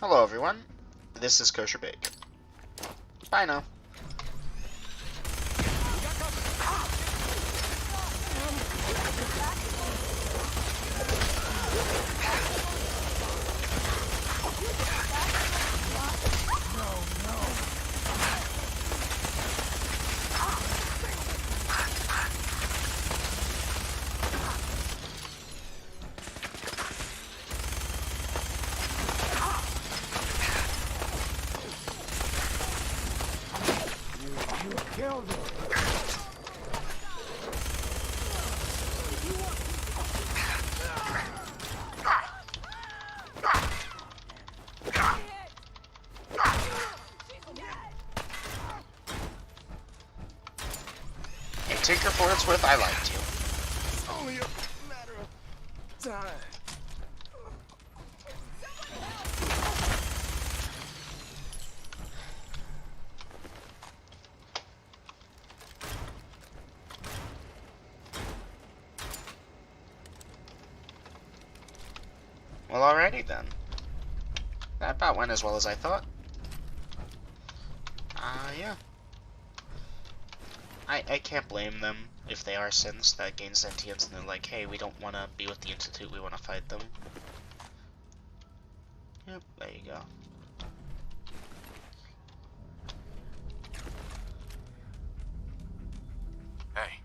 Hello everyone, this is Kosher Bacon. Bye now. Killed him. And take her for what it's worth, I liked you. It's only a matter of time. Well, alrighty then. That about went as well as I thought. Yeah. I can't blame them if they are synths that gain sentience and they're like, hey, we don't want to be with the Institute, we want to fight them. Yep, there you go. Hey.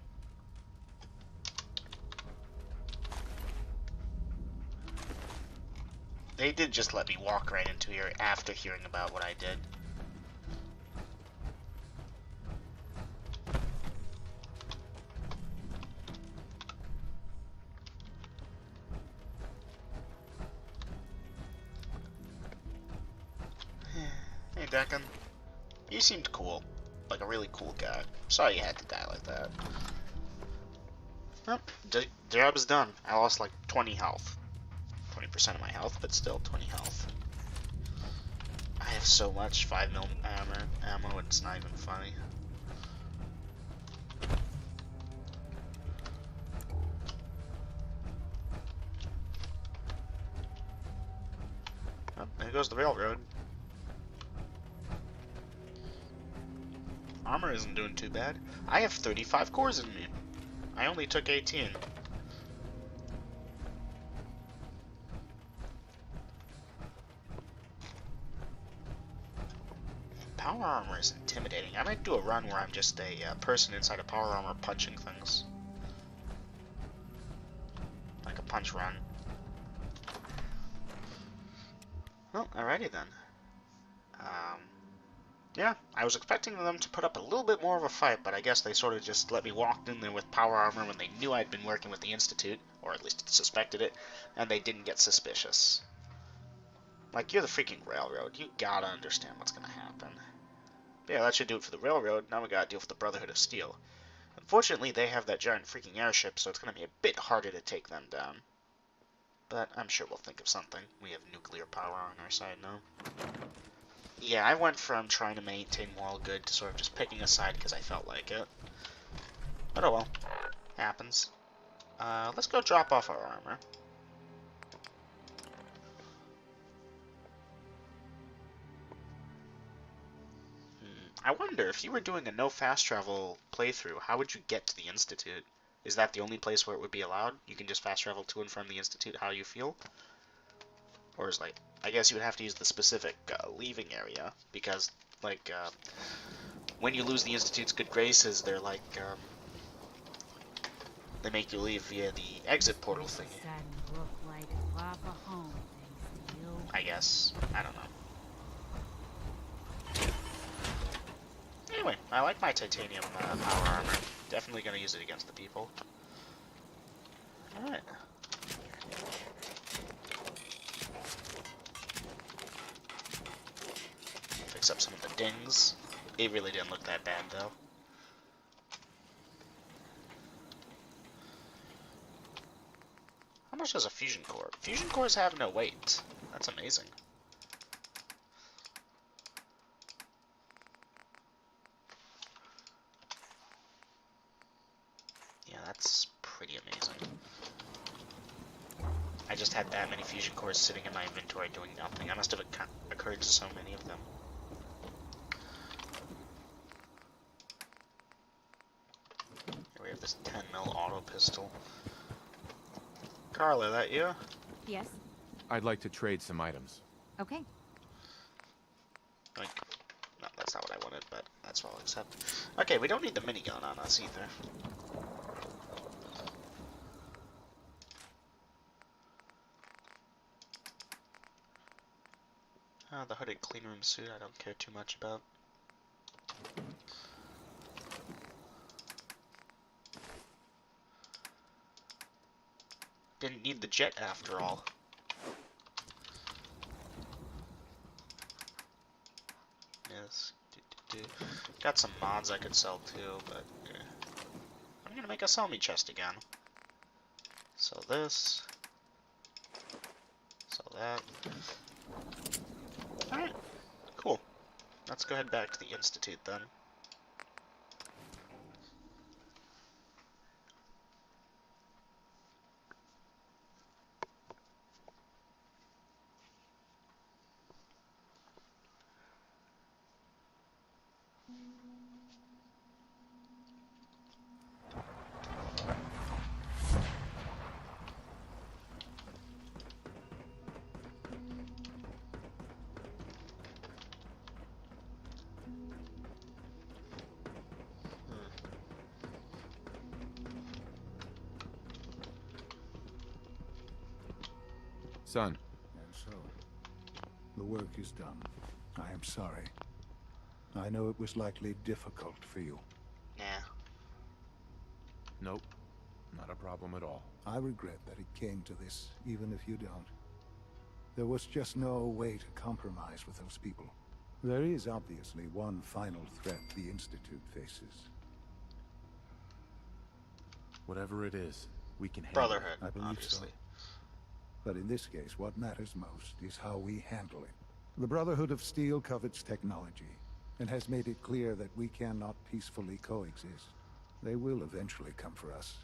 They did just let me walk right into here after hearing about what I did. Hey, Deccan. You seemed cool. Like a really cool guy. Sorry you had to die like that. Well, job is done. I lost like 20 health. 20% of my health, but still 20 health. I have so much 5mm ammo, it's not even funny. Oh, there goes the railroad. Armor isn't doing too bad. I have 35 cores in me. I only took 18. Power armor is intimidating. I might do a run where I'm just a person inside a power armor punching things. Like a punch run. Well, alrighty then. Yeah, I was expecting them to put up a little bit more of a fight, but I guess they sort of just let me walk in there with power armor when they knew I'd been working with the Institute, or at least suspected it, and they didn't get suspicious. Like, you're the freaking railroad. You gotta understand what's gonna happen. But yeah, that should do it for the railroad. Now we gotta deal with the Brotherhood of Steel. Unfortunately, they have that giant freaking airship, so it's gonna be a bit harder to take them down. But I'm sure we'll think of something. We have nuclear power on our side now. Yeah, I went from trying to maintain moral good to sort of just picking a side because I felt like it. But oh well. Happens. Let's go drop off our armor. I wonder, if you were doing a no fast travel playthrough, how would you get to the Institute? Is that the only place where it would be allowed? You can just fast travel to and from the Institute how you feel? Or is like, I guess you would have to use the specific leaving area, because, like, when you lose the Institute's good graces, they're like, they make you leave via the exit portal thingy. I guess. I don't know. Anyway, I like my titanium power armor. Definitely gonna use it against the people. Alright. Fix up some of the dings. It really didn't look that bad, though. How much does a fusion core? Fusion cores have no weight. That's amazing. Yeah, that's pretty amazing. I just just had that many fusion cores sitting in my inventory doing nothing. I must have occurred to so many of them. Here we have this 10mm auto pistol. Carla, that you? Yes. I'd like to trade some items. Okay. Like, no, that's not what I wanted, but that's what I'll accept. Okay, we don't need the minigun on us either. The hooded cleanroom suit I don't care too much about. Didn't need the jet after all. Yes. Got some mods I could sell too, but I'm gonna make a sell me chest again. Sell this. Sell that. Alright. Cool. Let's go head back to the Institute then. Son. And so, the work is done. I am sorry. I know it was likely difficult for you. Nah. Nope. Not a problem at all. I regret that it came to this, even if you don't. There was just no way to compromise with those people. There is obviously one final threat the Institute faces. Whatever it is, we can handle Brotherhood, I believe obviously. so. But in this case, what matters most is how we handle it. The Brotherhood of Steel covets technology, and has made it clear that we cannot peacefully coexist. They will eventually come for us,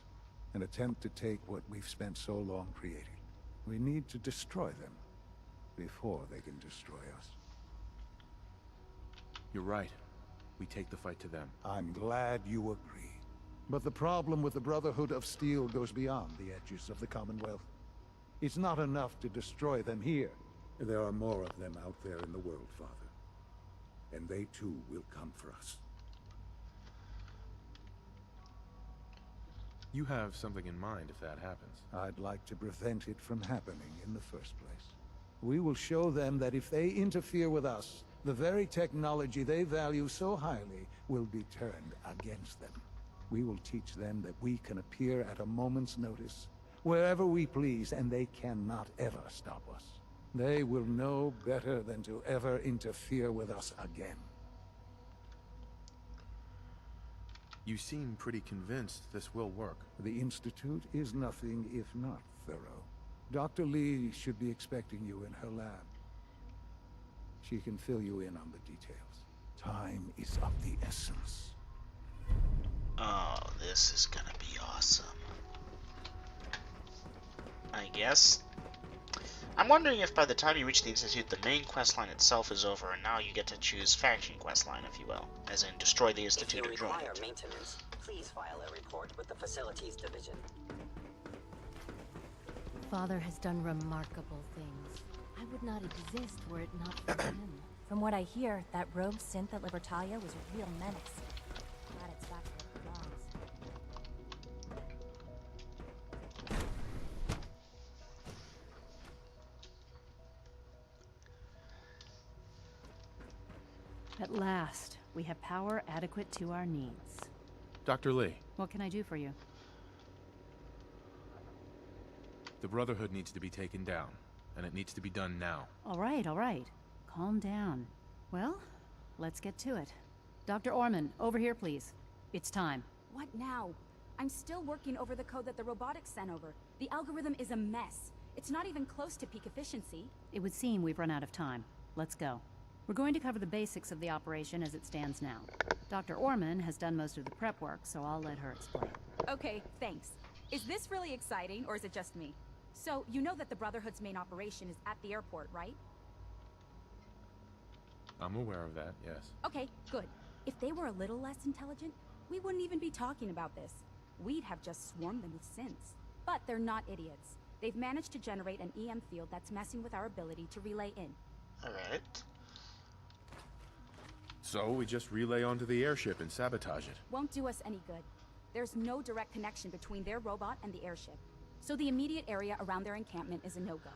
and attempt to take what we've spent so long creating. We need to destroy them, before they can destroy us. You're right. We take the fight to them. I'm glad you agree. But the problem with the Brotherhood of Steel goes beyond the edges of the Commonwealth. It's not enough to destroy them here. There are more of them out there in the world, Father. And they too will come for us. You have something in mind if that happens. I'd like to prevent it from happening in the first place. We will show them that if they interfere with us, the very technology they value so highly will be turned against them. We will teach them that we can appear at a moment's notice, wherever we please, and they cannot ever stop us. They will know better than to ever interfere with us again. You seem pretty convinced this will work. The Institute is nothing if not thorough. Dr. Lee should be expecting you in her lab. She can fill you in on the details. Time is of the essence. Oh, this is gonna be awesome. I guess. I'm wondering if by the time you reach the Institute, the main questline itself is over, and now you get to choose faction questline, if you will. As in, destroy the Institute or If you join require it. maintenance, please file a report with the Facilities Division. Father has done remarkable things. I would not exist were it not for him. From what I hear, that rogue synth at Libertalia was a real menace. Glad it's back where it belongs. At last, we have power adequate to our needs. Dr. Lee, What can I do for you? the Brotherhood needs to be taken down, and it needs to be done now. All right, all right. Calm down. Well, let's get to it. Dr. Orman, over here, please. It's time. What now? I'm still working over the code that the robotics sent over. The algorithm is a mess. It's not even close to peak efficiency. It would seem we've run out of time. Let's go. We're going to cover the basics of the operation as it stands now. Dr. Orman has done most of the prep work, so I'll let her explain. Okay, thanks. Is this really exciting, or is it just me? So, you know that the Brotherhood's main operation is at the airport, right? I'm aware of that, yes. Okay, good. If they were a little less intelligent, we wouldn't even be talking about this. We'd have just swarmed them with synths. But they're not idiots. They've managed to generate an EM field that's messing with our ability to relay in. Alright. So we just relay onto the airship and sabotage it. Won't do us any good. There's no direct connection between their robot and the airship, so the immediate area around their encampment is a no-go.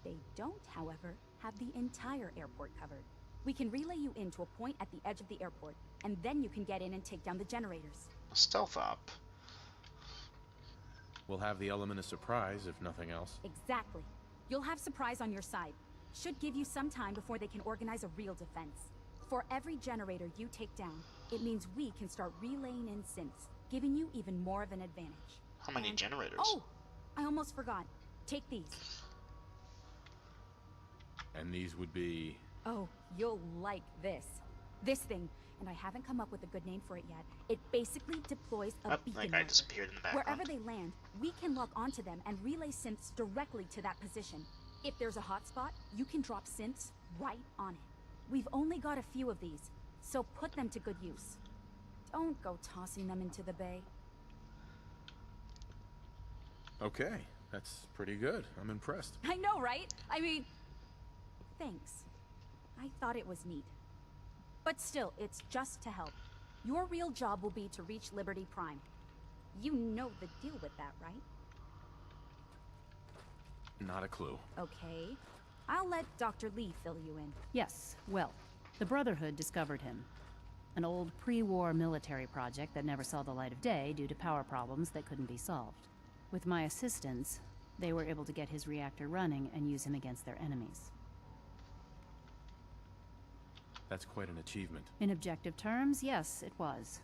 They don't, however, have the entire airport covered. We can relay you in to a point at the edge of the airport, and then you can get in and take down the generators. A stealth op. We'll have the element of surprise, if nothing else. Exactly. You'll have surprise on your side. Should give you some time before they can organize a real defense. For every generator you take down, it means we can start relaying in synths, giving you even more of an advantage. How many generators? Oh! I almost forgot. Take these. And these would be... Oh, you'll like this. This thing, and I haven't come up with a good name for it yet. It basically deploys a beacon that guy marker. disappeared in the background. Wherever they land, we can lock onto them and relay synths directly to that position. If there's a hotspot, you can drop synths right on it. We've only got a few of these, so put them to good use. Don't go tossing them into the bay. Okay, that's pretty good. I'm impressed. I know, right? I mean, thanks. I thought it was neat. But still, it's just to help. Your real job will be to reach Liberty Prime. You know the deal with that, right? Not a clue. Okay. I'll let Dr. Lee fill you in. Yes, well, the Brotherhood discovered him. An old pre-war military project that never saw the light of day due to power problems that couldn't be solved. With my assistance, they were able to get his reactor running and use him against their enemies. That's quite an achievement. In objective terms, yes, it was.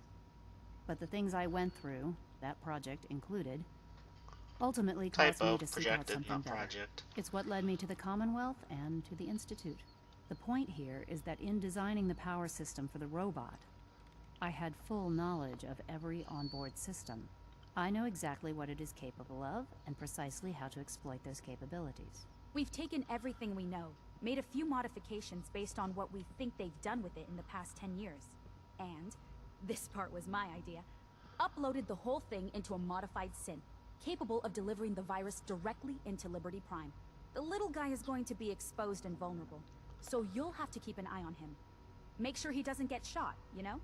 But the things I went through, that project included, ultimately caused me to seek out projected, something not better. project. It's what led me to the Commonwealth and to the Institute. The point here is that in designing the power system for the robot, I had full knowledge of every onboard system. I know exactly what it is capable of and precisely how to exploit those capabilities. We've taken everything we know, made a few modifications based on what we think they've done with it in the past 10 years. And, this part was my idea, uploaded the whole thing into a modified synth, capable of delivering the virus directly into Liberty Prime. The little guy is going to be exposed and vulnerable, so you'll have to keep an eye on him. Make sure he doesn't get shot, you know?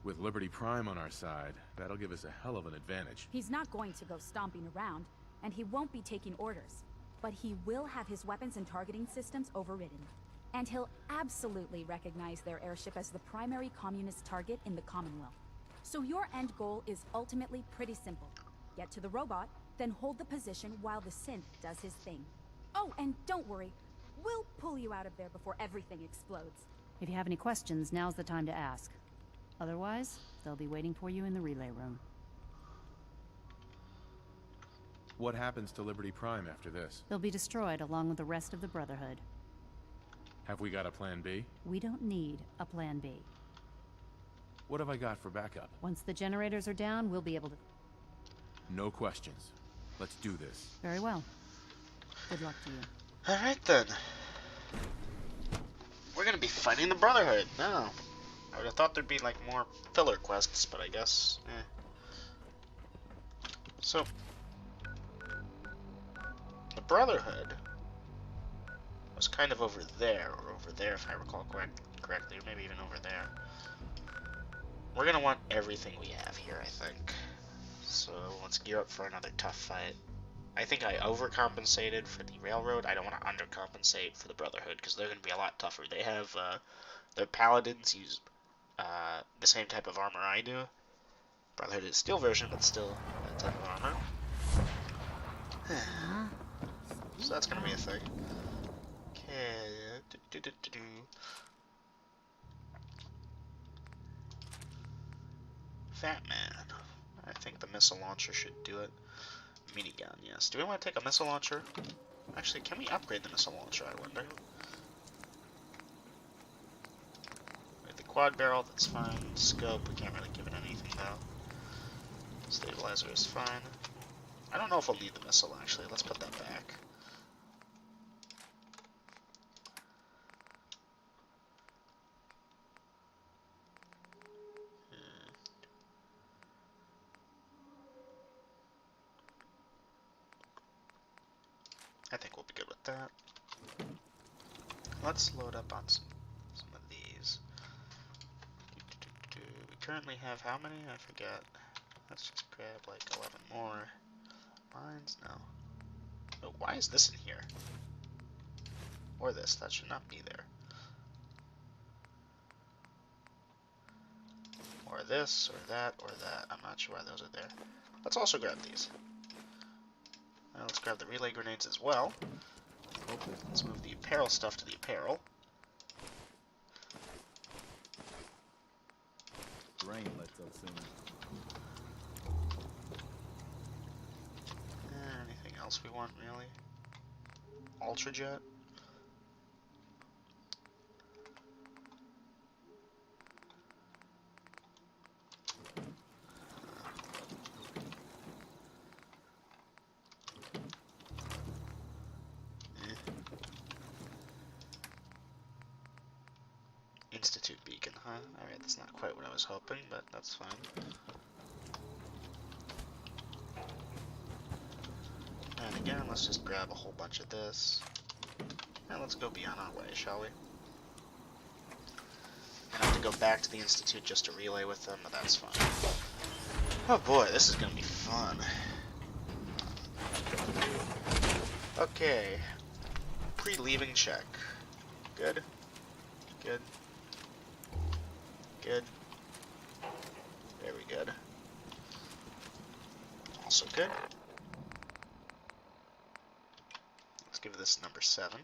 With Liberty Prime on our side, that'll give us a hell of an advantage. He's not going to go stomping around, and he won't be taking orders. But he will have his weapons and targeting systems overridden. And he'll absolutely recognize their airship as the primary communist target in the Commonwealth. So your end goal is ultimately pretty simple. Get to the robot, then hold the position while the synth does his thing. Oh, and don't worry. We'll pull you out of there before everything explodes. If you have any questions, now's the time to ask. Otherwise, they'll be waiting for you in the relay room. What happens to Liberty Prime after this? They'll be destroyed along with the rest of the Brotherhood. Have we got a plan B? We don't need a plan B. What have I got for backup? Once the generators are down, we'll be able to... No questions. Let's do this. Very well. Good luck to you. Alright then. We're gonna be fighting the Brotherhood now. I would have thought there'd be like more filler quests, but I guess, So, the Brotherhood was kind of over there, or over there if I recall correctly, or maybe even over there. We're gonna want everything we have here, I think. So, let's gear up for another tough fight. I think I overcompensated for the Railroad. I don't want to undercompensate for the Brotherhood, because they're going to be a lot tougher. They have, their Paladins use the same type of armor I do. Brotherhood is steel version, but still that type of armor. So that's going to be a thing. Okay. Fat Man. I think the missile launcher should do it. Minigun, yes. Do we want to take a missile launcher? Actually, can we upgrade the missile launcher, I wonder? With the quad barrel, that's fine. Scope, we can't really give it anything though. Stabilizer is fine. I don't know if I'll need the missile, actually. Let's put that back. I think we'll be good with that. Let's load up on some of these. We currently have how many? I forget. Let's just grab like 11 more. Mines? No. Oh, why is this in here? Or this. That should not be there. Or this, or that, or that. I'm not sure why those are there. Let's also grab these. Let's grab the relay grenades as well. Let's move the apparel stuff to the apparel. Rain lets up soon. Anything else we want, really? Ultrajet? Institute beacon, huh? Alright, that's not quite what I was hoping, but that's fine. And again, let's just grab a whole bunch of this. And let's go be on our way, shall we? I have to go back to the Institute just to relay with them, but that's fine. Oh boy, this is gonna be fun. Okay. Pre-leaving check. Good. Good. Good. Very good. Also good. Let's give this number 7.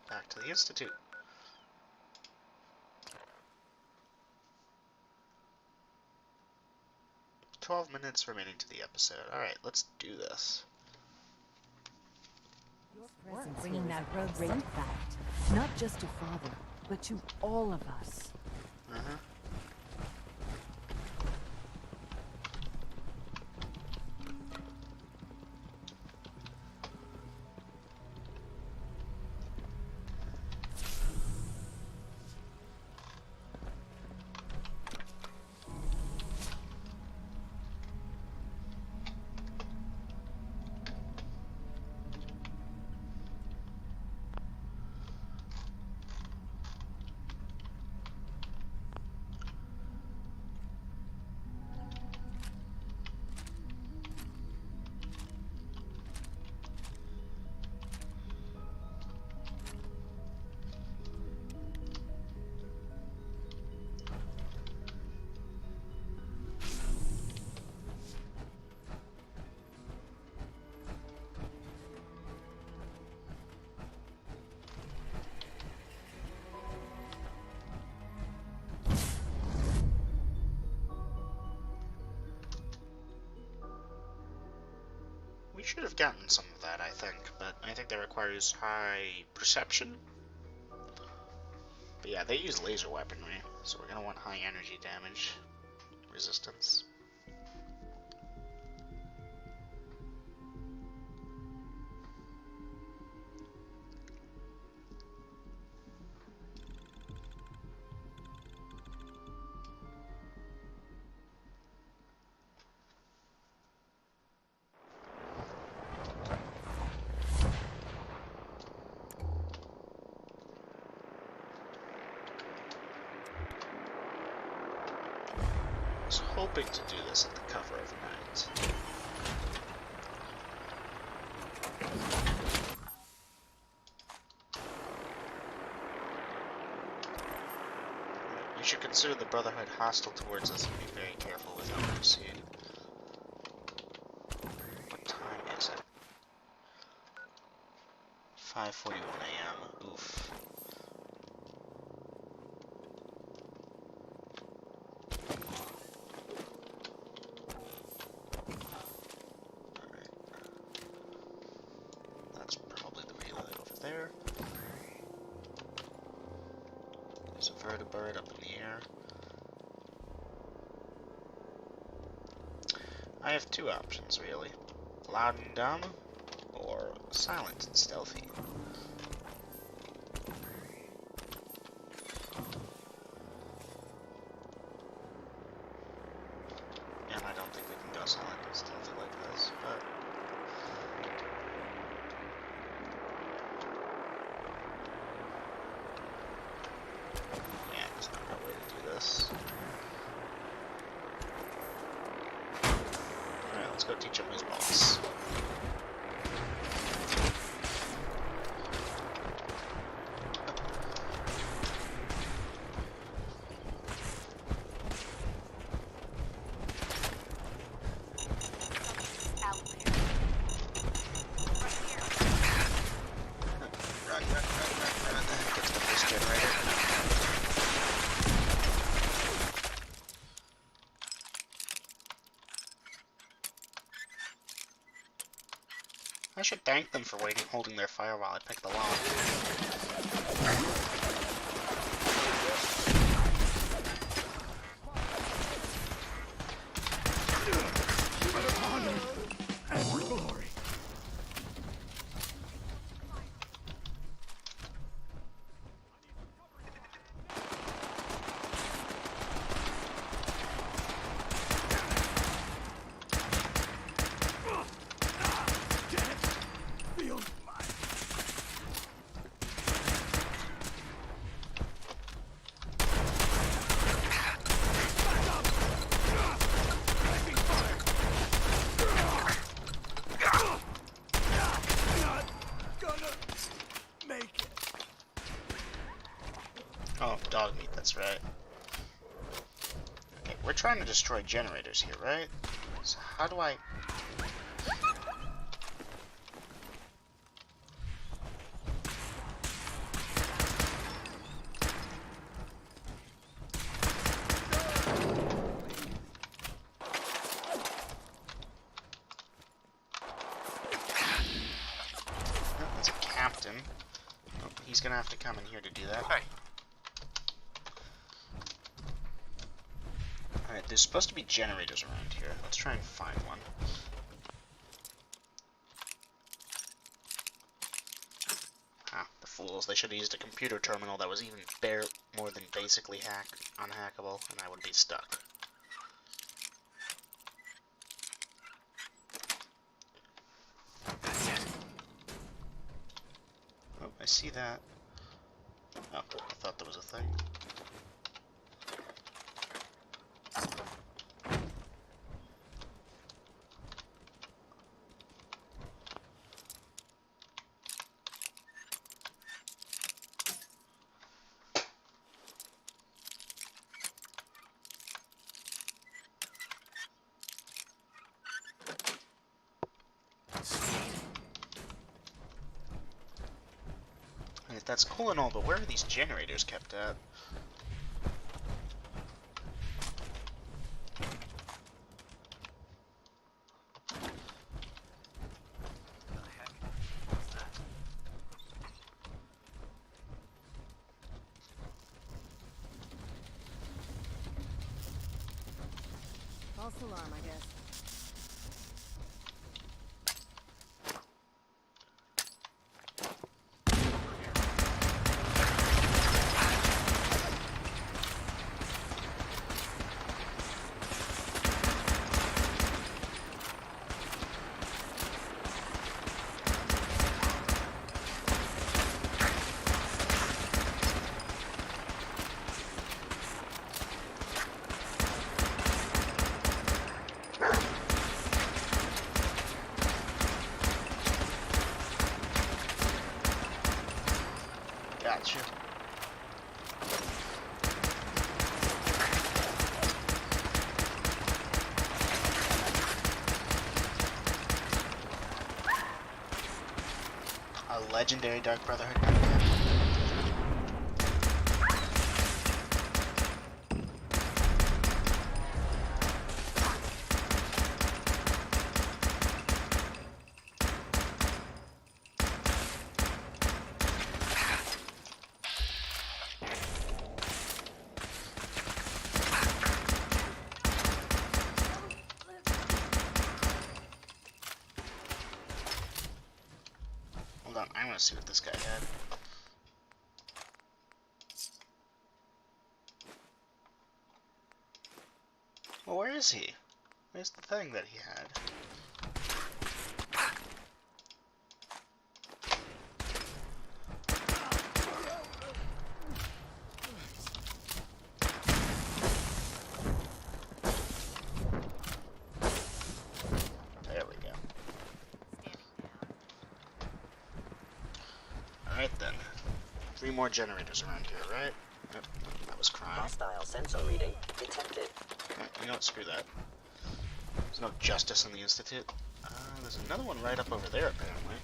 Back to the Institute. "12 minutes remaining to the episode." Alright, let's do this. Bringing that road some fact, not just to Father, but to all of us. We should have gotten some of that, I think, but I think that requires high perception. But yeah, they use laser weaponry, so we're going to want high energy damage resistance. I was hoping to do this at the cover of night. We should consider the Brotherhood hostile towards us and be very careful with how we proceed. What time is it? 5:41 a.m. Oof. There. heard a bird up in the air. I have two options, really. Loud and dumb, or silent and stealthy. And I don't think we can go silent and stealthy like this, but... yeah, there's no real way to do this. Alright, let's go teach him who's boss. I should thank them for holding their fire while I pick the lock. Oh, dog meat, that's right. Okay, we're trying to destroy generators here, right? So how do I... Oh, that's a captain. Oh, he's gonna have to come in here to do that. Hey. Alright, there's supposed to be generators around here. Let's try and find one. Ah, the fools. They should have used a computer terminal that was even more than basically unhackable, and I would be stuck. Oh, I see that. Oh, I thought there was a thing. That's cool and all, but where are these generators kept at? False alarm, I guess. Gotcha. A legendary Dark Brotherhood. want to see what this guy had. Well, where is he? Where's the thing that he had? There we go. Alright then. 3 more generators around here, right? Yep, that was crime. Hostile sensor reading detected. You know what? Screw that. There's no justice in the Institute. There's another one right up over there, apparently.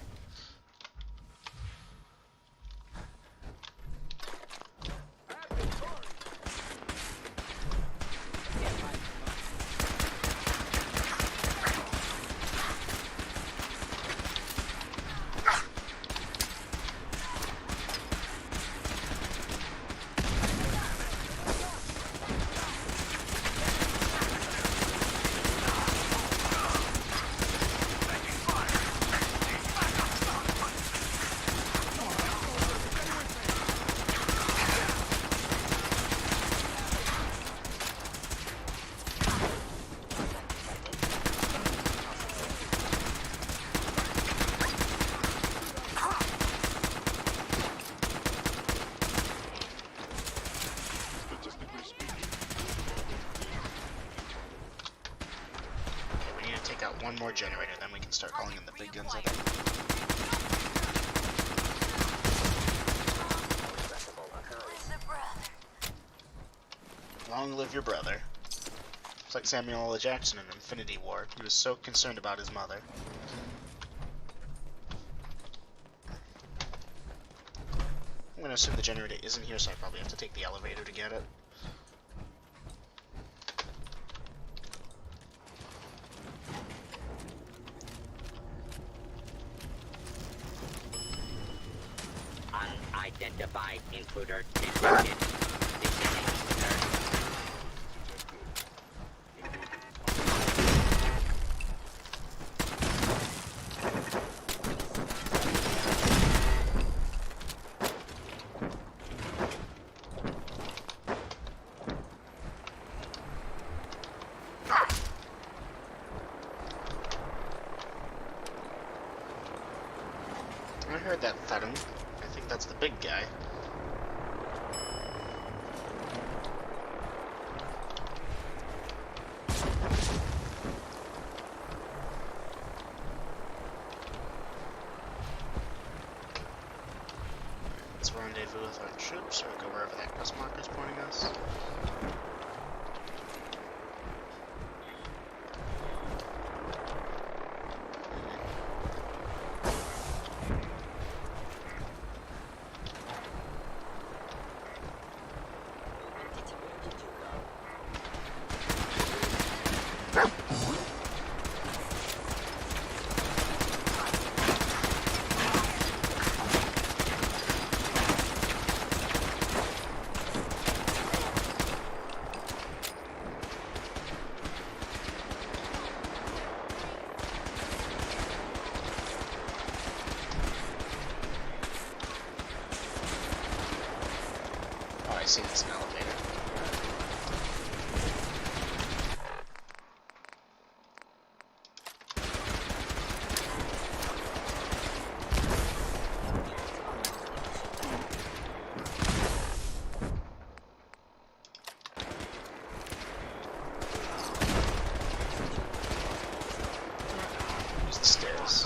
One more generator, then we can start calling in the big guns, I think. Long live your brother. It's like Samuel L. Jackson in Infinity War. He was so concerned about his mother. I'm gonna assume the generator isn't here, so I probably have to take the elevator to get it. Unidentified intruder detected. I heard that thudding. I think that's the big guy. Let's rendezvous with our troops, or go wherever that quest marker is pointing us. I see it's an elevator. Use the stairs.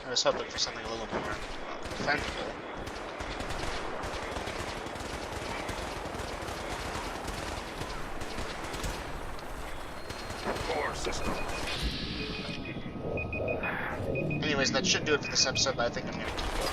I was hoping for something a little more defendable. Anyways, that should do it for this episode, but I think I'm gonna keep going.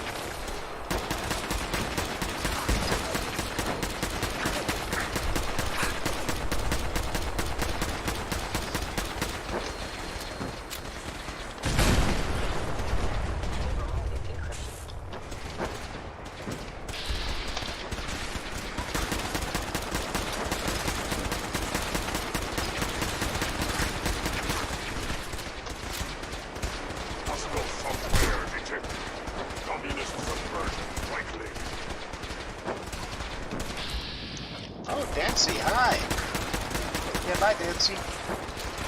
Bye, Nancy.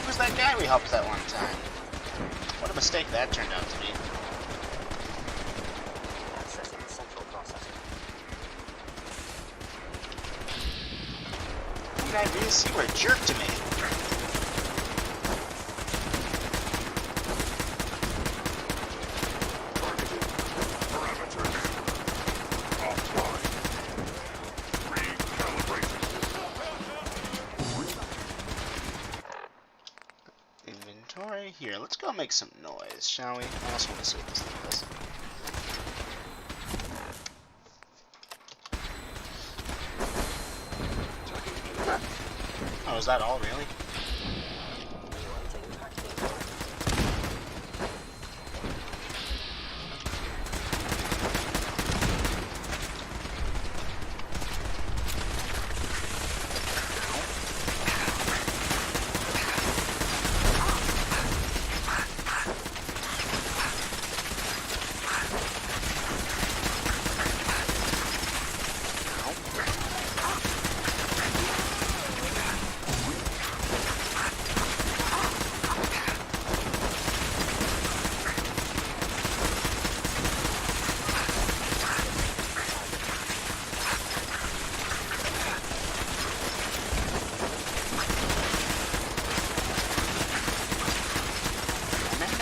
Who's that guy we helped that one time? What a mistake that turned out to be. Accessing the central processor. How did I really see what a jerk to me? Inventory here. Let's go make some noise, shall we? I also want to see what this thing does. Oh, is that all, really?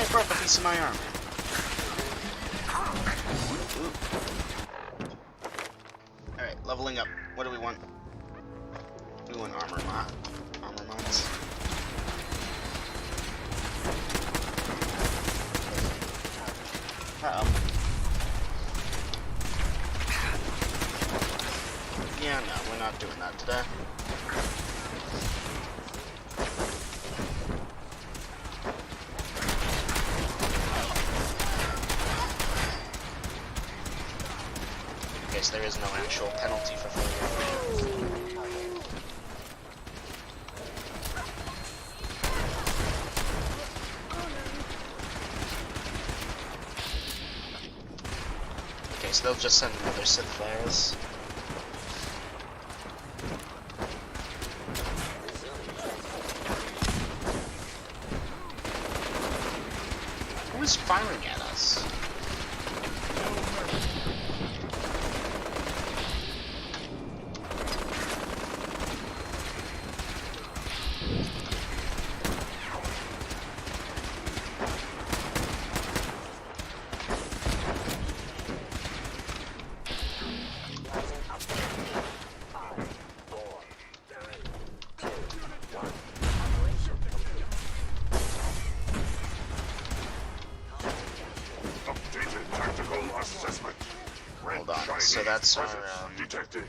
I broke a piece of my armor. Alright, leveling up. What do we want? We want armor mods. Uh-oh. Yeah, no, we're not doing that today. Guess there is no actual penalty for failure. Okay, so they'll just send another Sith flares. Who is firing at us? Hold on, so that's our, detected.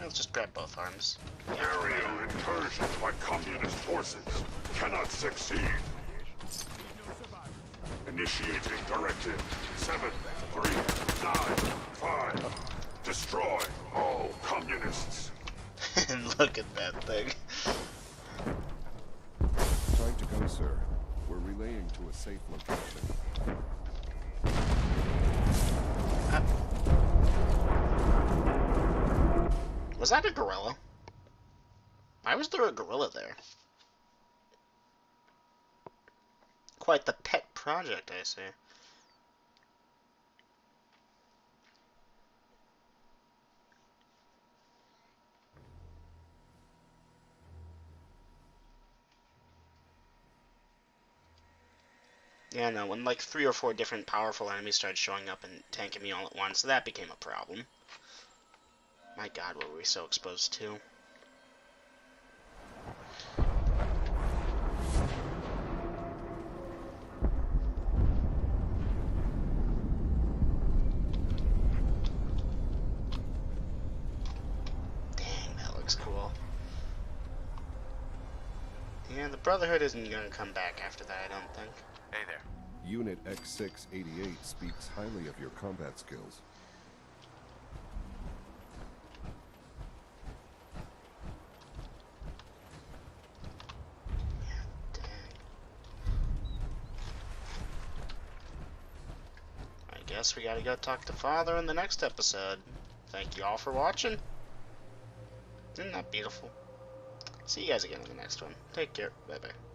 let's just grab both arms. Aerial incursion by communist forces cannot succeed. Initiating directive 73955. Destroy all communists. And look at that thing. Time to go, sir. We're relaying to a safe location. Was that a gorilla? Why was there a gorilla there? Quite the pet project, I see. Yeah, no, when like 3 or 4 different powerful enemies started showing up and tanking me all at once, that became a problem. My god, what were we so exposed to? Dang, that looks cool. Yeah, the Brotherhood isn't gonna come back after that, I don't think. Hey there. Unit X688 speaks highly of your combat skills. I guess we gotta go talk to Father in the next episode. Thank you all for watching. Isn't that beautiful? see you guys again in the next one. Take care. Bye-bye.